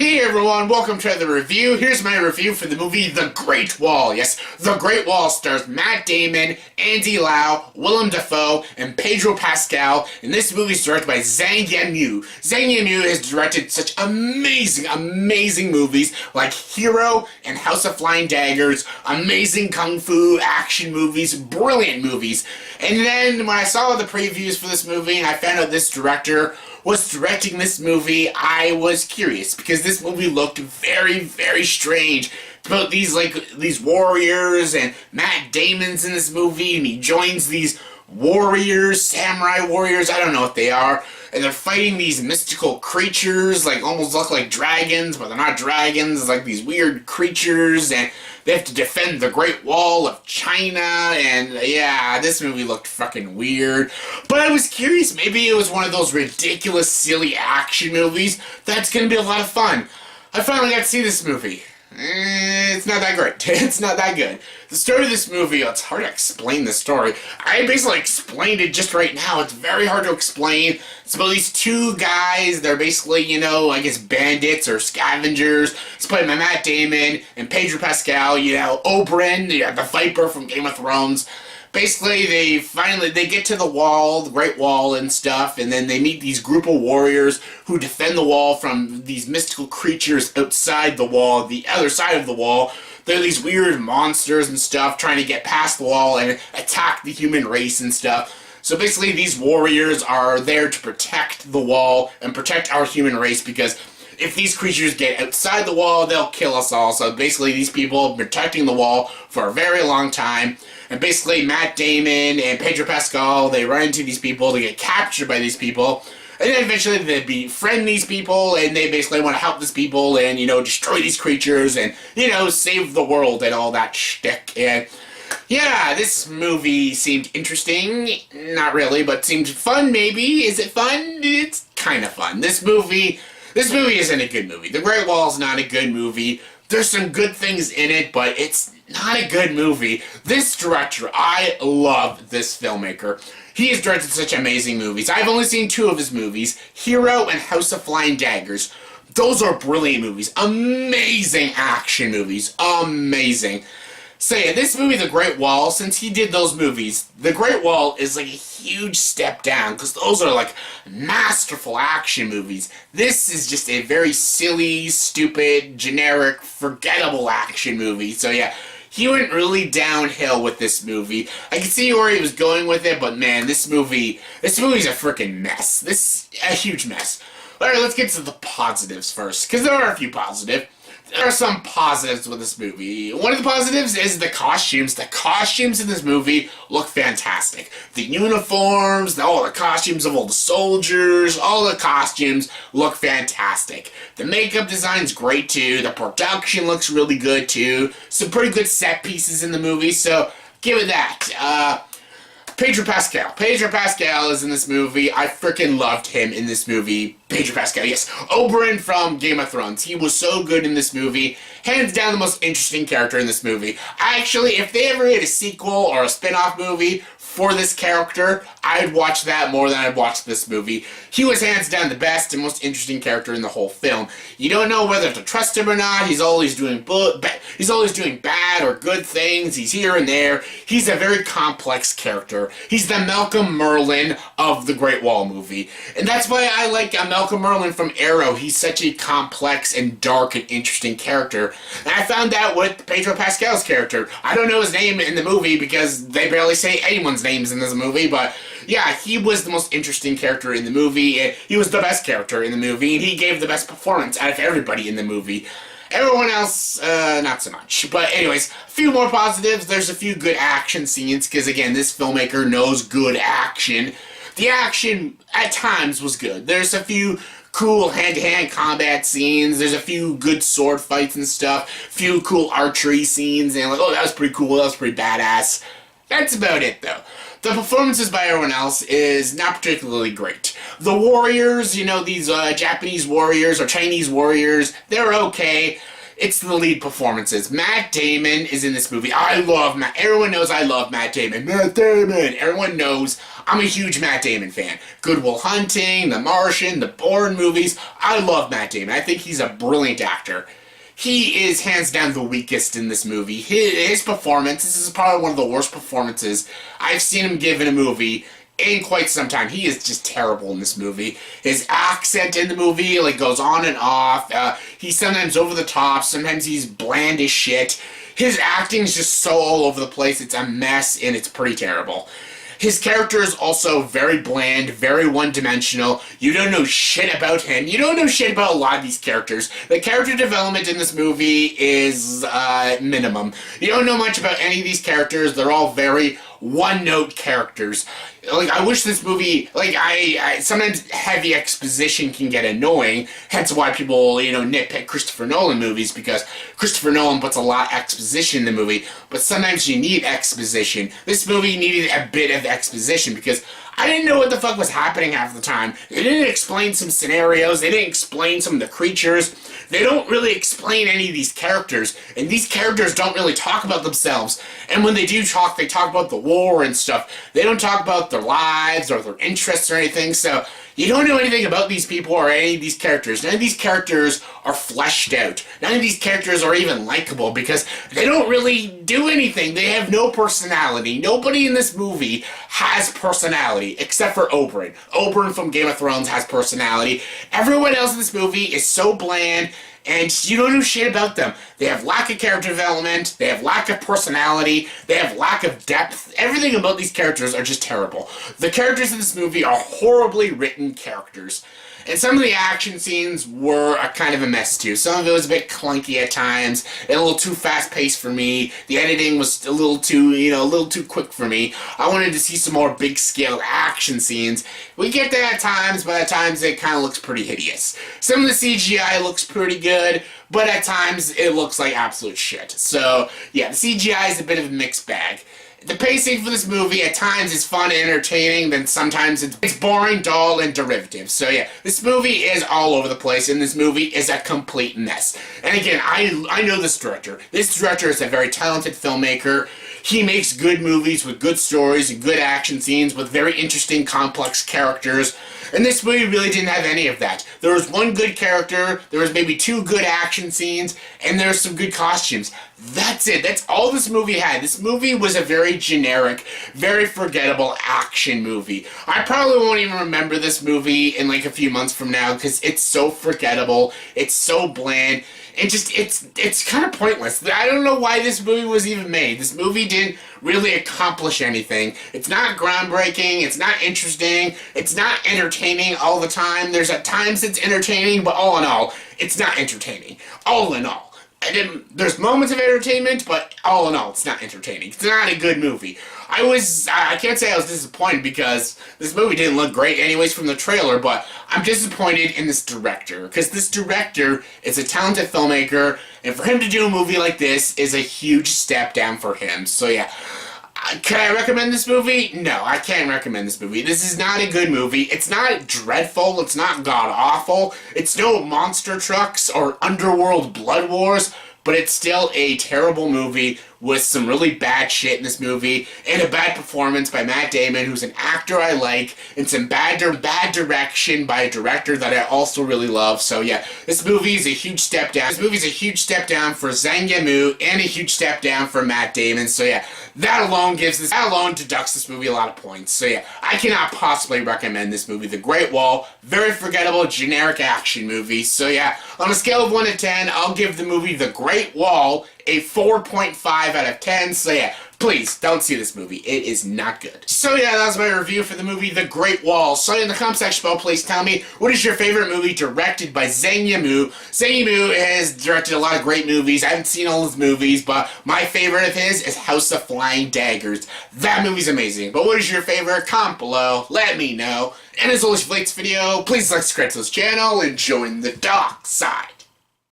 Hey everyone, welcome to the review. Here's my review for the movie The Great Wall. Yes, The Great Wall stars Matt Damon, Andy Lau, Willem Dafoe, and Pedro Pascal, and this movie is directed by Zhang Yimou. Zhang Yimou has directed such amazing movies like Hero and House of Flying Daggers, amazing kung fu action movies, brilliant movies. And then when I saw the previews for this movie and I found out this director was directing this movie, I was curious because this movie looked very strange. About these warriors, and Matt Damon's in this movie, and he joins these warriors, samurai warriors, I don't know what they are, and they're fighting these mystical creatures, like almost look like dragons, but they're not dragons, it's like these weird creatures, and they have to defend the Great Wall of China, and yeah, this movie looked fucking weird. But I was curious, maybe it was one of those ridiculous, silly action movies that's gonna be a lot of fun. I finally got to see this movie. It's not that great. It's not that good. The story of this movie, it's hard to explain the story. I basically explained it just right now. It's very hard to explain. It's about these two guys. They're basically, I guess bandits or scavengers. It's played by Matt Damon and Pedro Pascal, Oberyn, the Viper from Game of Thrones. Basically, they get to the wall, the Great Wall and stuff, and then they meet these group of warriors who defend the wall from these mystical creatures outside the wall, the other side of the wall. They're these weird monsters and stuff trying to get past the wall and attack the human race and stuff. So basically, these warriors are there to protect the wall and protect our human race because if these creatures get outside the wall, they'll kill us all. So basically, these people have been protecting the wall for a very long time. And basically, Matt Damon and Pedro Pascal, they run into these people, they get captured by these people, and then eventually they befriend these people, and they basically want to help these people and, destroy these creatures and, save the world and all that shtick. And yeah, this movie seemed interesting. Not really, but seemed fun maybe. Is it fun? It's kind of fun. This movie isn't a good movie. The Great Wall is not a good movie. There's some good things in it, but it's not a good movie. This director, I love this filmmaker. He has directed such amazing movies. I've only seen two of his movies, Hero and House of Flying Daggers. Those are brilliant movies. Amazing action movies. Amazing. So yeah, this movie, The Great Wall, since he did those movies, The Great Wall is like a huge step down, because those are like masterful action movies. This is just a very silly, stupid, generic, forgettable action movie. So yeah, he went really downhill with this movie. I can see where he was going with it, but man, this movie's a freaking mess. A huge mess. Alright, let's get to the positives first, because there are a few positives. There are some positives with this movie. One of the positives is the costumes. The costumes in this movie look fantastic. The uniforms, all the costumes of all the soldiers, all the costumes look fantastic. The makeup design's great too. The production looks really good too. Some pretty good set pieces in the movie, so give it that. Pedro Pascal. Pedro Pascal is in this movie. I freaking loved him in this movie. Pedro Pascal, yes. Oberyn from Game of Thrones. He was so good in this movie. Hands down the most interesting character in this movie. Actually, if they ever made a sequel or a spin-off movie for this character, I'd watch that more than I'd watch this movie. He was hands down the best and most interesting character in the whole film. You don't know whether to trust him or not. He's always doing bad or good things. He's here and there. He's a very complex character. He's the Malcolm Merlyn of the Great Wall movie. And that's why I like Malcolm Merlyn from Arrow. He's such a complex and dark and interesting character. And I found that with Pedro Pascal's character. I don't know his name in the movie because they barely say anyone's names in this movie, but yeah, he was the most interesting character in the movie. He was the best character in the movie, and he gave the best performance out of everybody in the movie. Everyone else, not so much. But anyways, a few more positives. There's a few good action scenes, because again, this filmmaker knows good action. The action, at times, was good. There's a few cool hand-to-hand combat scenes. There's a few good sword fights and stuff. A few cool archery scenes, and oh, that was pretty cool. That was pretty badass. That's about it, though. The performances by everyone else is not particularly great. The warriors, these Japanese warriors or Chinese warriors, they're okay. it's the lead performances. Matt Damon is in this movie. Everyone knows I love Matt Damon. Matt Damon! Everyone knows I'm a huge Matt Damon fan. Good Will Hunting, The Martian, the Bourne movies. I love Matt Damon. I think he's a brilliant actor. He is hands down the weakest in this movie. His performance, this is probably one of the worst performances I've seen him give in a movie in quite some time. He is just terrible in this movie. His accent in the movie goes on and off. He's sometimes over the top. Sometimes he's bland as shit. His acting is just so all over the place. It's a mess, and it's pretty terrible. His character is also very bland, very one-dimensional. You don't know shit about him. You don't know shit about a lot of these characters. The character development in this movie is minimum. You don't know much about any of these characters. They're all very one-note characters. I wish this movie, I sometimes heavy exposition can get annoying, hence why people, nitpick Christopher Nolan movies, because Christopher Nolan puts a lot of exposition in the movie, but sometimes you need exposition. This movie needed a bit of exposition, because I didn't know what the fuck was happening half the time. They didn't explain some scenarios, they didn't explain some of the creatures, they don't really explain any of these characters, and these characters don't really talk about themselves, and when they do talk, they talk about the war and stuff. They don't talk about their lives or their interests or anything, so you don't know anything about these people or any of these characters. None of these characters are fleshed out. None of these characters are even likable because they don't really do anything. They have no personality. Nobody in this movie has personality except for Oberyn. Oberyn from Game of Thrones has personality. Everyone else in this movie is so bland, and you don't know shit about them. They have lack of character development, they have lack of personality, they have lack of depth. Everything about these characters are just terrible. The characters in this movie are horribly written characters. And some of the action scenes were a kind of a mess too. Some of it was a bit clunky at times, and a little too fast-paced for me. The editing was a little too quick for me. I wanted to see some more big-scale action scenes. We get that at times, but at times it kind of looks pretty hideous. Some of the CGI looks pretty good, but at times it looks like absolute shit. So, yeah, the CGI is a bit of a mixed bag. The pacing for this movie at times is fun and entertaining, then sometimes it's boring, dull, and derivative. So yeah, this movie is all over the place, and this movie is a complete mess. And again, I know this director. This director is a very talented filmmaker. He makes good movies with good stories and good action scenes with very interesting, complex characters. And this movie really didn't have any of that. There was one good character, there was maybe two good action scenes, and there were some good costumes. That's it. That's all this movie had. This movie was a very generic, very forgettable action movie. I probably won't even remember this movie in a few months from now because it's so forgettable, it's so bland, and just, it's kind of pointless. I don't know why this movie was even made. This movie didn't really accomplish anything. It's not groundbreaking, it's not interesting, it's not entertaining all the time. There's at times it's entertaining, but all in all, it's not entertaining. All in all. There's moments of entertainment, but all in all, it's not entertaining. It's not a good movie. I can't say I was disappointed because this movie didn't look great anyways from the trailer, but I'm disappointed in this director, because this director is a talented filmmaker, and for him to do a movie like this is a huge step down for him. So yeah. Can I recommend this movie? No, I can't recommend this movie. This is not a good movie. It's not dreadful. It's not god-awful. It's no monster trucks or underworld blood wars, but it's still a terrible movie with some really bad shit in this movie, and a bad performance by Matt Damon, who's an actor I like, and some bad direction by a director that I also really love. So yeah, this movie is a huge step down. This movie is a huge step down for Zhang Yimou, and a huge step down for Matt Damon. So yeah, that alone deducts this movie a lot of points. So yeah, I cannot possibly recommend this movie. The Great Wall, very forgettable, generic action movie. So yeah, on a scale of 1 to 10, I'll give the movie The Great Wall a 4.5 out of 10, so yeah, please, don't see this movie. It is not good. So yeah, that was my review for the movie The Great Wall. So in the comment section below, please tell me, what is your favorite movie directed by Zhang Yimou? Zhang Yimou has directed a lot of great movies. I haven't seen all his movies, but my favorite of his is House of Flying Daggers. That movie's amazing. But what is your favorite? Comment below, let me know. And as always, if you like this video, please like, subscribe to this channel, and join the dark side.